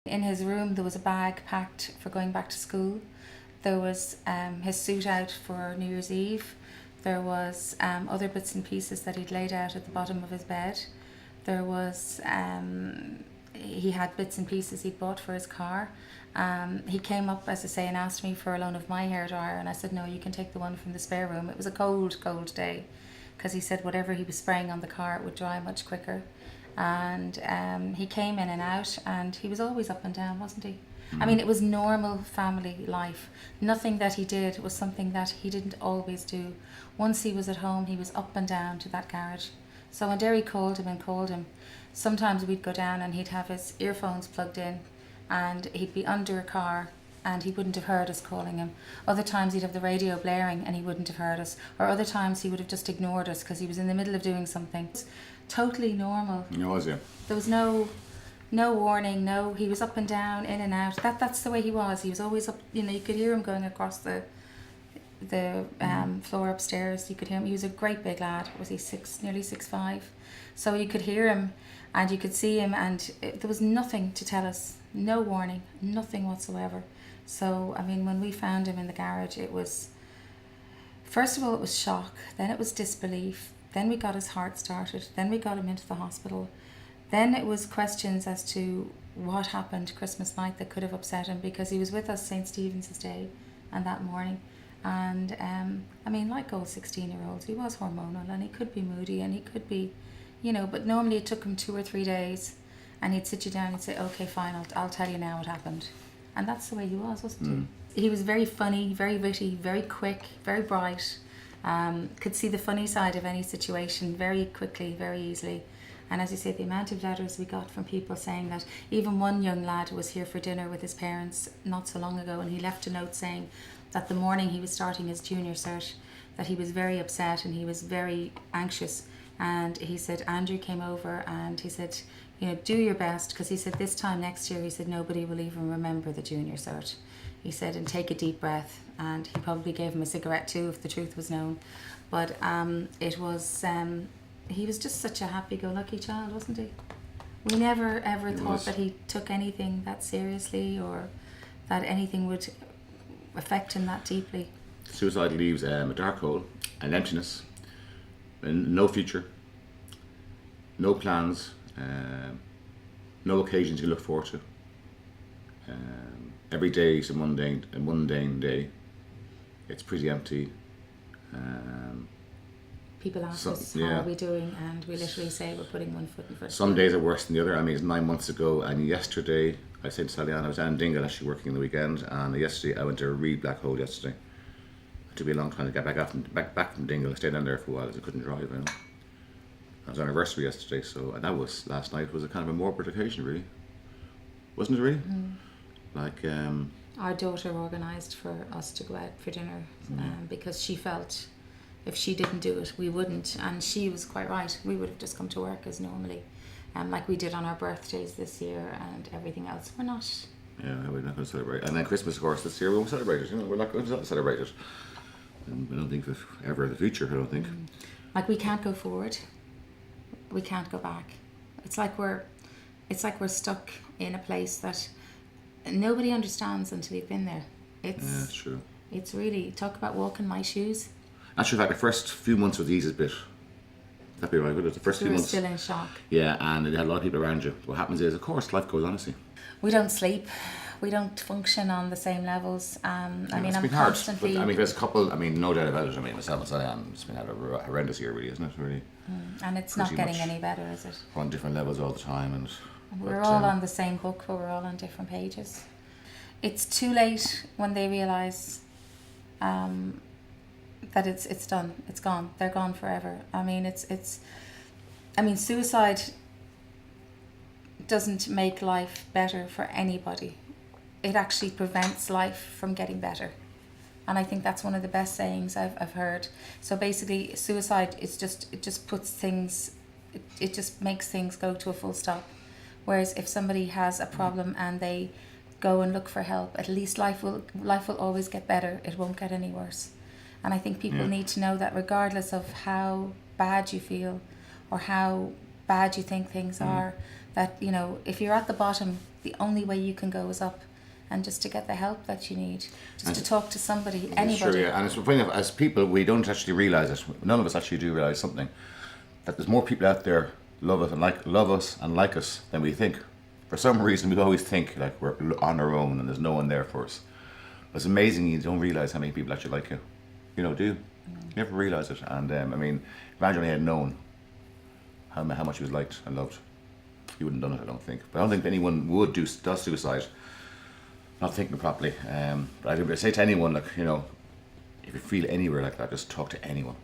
In his room there was a bag packed for going back to school. There was his suit out for New Year's Eve. There was other bits and pieces that he'd laid out at the bottom of his bed. There was, he had bits and pieces he'd bought for his car. He came up, as I say, and asked me for a loan of my hairdryer, and I said, no, you can take the one from the spare room. It was a cold day, because he said whatever he was spraying on the car, it would dry much quicker. And he came in and out, and he was always up and down, wasn't he? I mean, it was normal family life. Nothing that he did was something that he didn't always do. Once he was at home, he was up and down to that garage. So when Derry called him, sometimes we'd go down and he'd have his earphones plugged in, and he'd be under a car and he wouldn't have heard us calling him. Other times he'd have the radio blaring and he wouldn't have heard us. Or other times he would have just ignored us because he was in the middle of doing something. It's totally normal. It was, yeah. There was no warning, he was up and down, in and out. That's the way he was. He was always up, you could hear him going across the floor upstairs. You could hear him. He was a great big lad. Was he nearly 6'5"? So you could hear him and you could see him, and there was nothing to tell us. No warning, nothing whatsoever. So, I mean, when we found him in the garage, it was, first of all, it was shock. Then it was disbelief. Then we got his heart started. Then we got him into the hospital. Then it was questions as to what happened Christmas night that could have upset him, because he was with us St. Stephen's Day and that morning. And I mean, like all 16-year-olds, he was hormonal and he could be moody and he could be, but normally it took him 2 or 3 days, and he'd sit you down and say, okay, fine, I'll tell you now what happened. And that's the way he was, wasn't he? He was very funny, very witty, very quick, very bright, could see the funny side of any situation very quickly, very easily. And as you say, the amount of letters we got from people saying that, even one young lad was here for dinner with his parents not so long ago, and he left a note saying that the morning he was starting his junior cert, that he was very upset and he was very anxious. And he said, Andrew came over and he said, do your best, because he said this time next year, he said, nobody will even remember the junior cert. He said, and take a deep breath. And he probably gave him a cigarette too, if the truth was known. But it was, he was just such a happy-go-lucky child, wasn't he? We never ever thought that he took anything that seriously, or that anything would affect him that deeply. Suicide leaves a dark hole, an emptiness, and no future, no plans, no occasions you look forward to. Every day is a mundane day. It's pretty empty. People ask us, how are we doing? And we literally say we're putting one foot in front of Some days are worse than the other. I mean, it's 9 months ago, and yesterday, I said to Sallyanne, I was down in Dingle actually working in the weekend, and yesterday I went to a real black hole yesterday. It took me a long time to get back from Dingle. I stayed down there for a while because I couldn't drive. I was on anniversary yesterday, so, and that was, last night was a kind of a morbid occasion, really. Wasn't it really? Like, our daughter organised for us to go out for dinner, because she felt if she didn't do it, we wouldn't. And she was quite right. We would have just come to work as normally, like we did on our birthdays this year and everything else. We're not. Yeah, we're not going to celebrate. And then Christmas, of course, this year we won't celebrate it. We're not going to celebrate it. And I don't think ever in the future, I don't think. Like, we can't go forward. We can't go back. It's like we're stuck in a place that nobody understands until you've been there. It's true. It's really, talk about walking my shoes. Actually, in fact, the first few months was the easiest bit. That'd be right, would it? The first few months. Still in shock. Yeah, and you had a lot of people around you. What happens is, of course, life goes on, honestly. We don't sleep. We don't function on the same levels. I mean, it's I'm been constantly... hard. But, I mean, there's a couple, no doubt about it. I mean, myself and Sallyanne, it's been a horrendous year, really, isn't it? Really. And it's not getting any better, is it? We're on different levels all the time. And we're all on the same book, but we're all on different pages. It's too late when they realise that it's done. It's gone. They're gone forever. I mean, suicide doesn't make life better for anybody. It actually prevents life from getting better. And I think that's one of the best sayings I've heard. So basically, suicide is it just puts things, it just makes things go to a full stop. Whereas if somebody has a problem and they go and look for help, at least life will always get better. It won't get any worse. And I think people need to know that regardless of how bad you feel or how bad you think things are, that, if you're at the bottom the only way you can go is up, and just to get the help that you need, just And to talk to somebody, Sure, anybody. yeah. And it's funny enough, as people, we don't actually realise it. None of us actually do realise something. That there's more people out there love us and like us than we think. For some reason, we always think like we're on our own and there's no one there for us. But it's amazing you don't realise how many people actually like you. You know, do you? You never realise it. And I mean, if Andrew had known how much he was liked and loved, he wouldn't have done it, I don't think. But I don't think anyone does suicide not thinking properly. But I would say to anyone, like, you know, if you feel anywhere like that, just talk to anyone.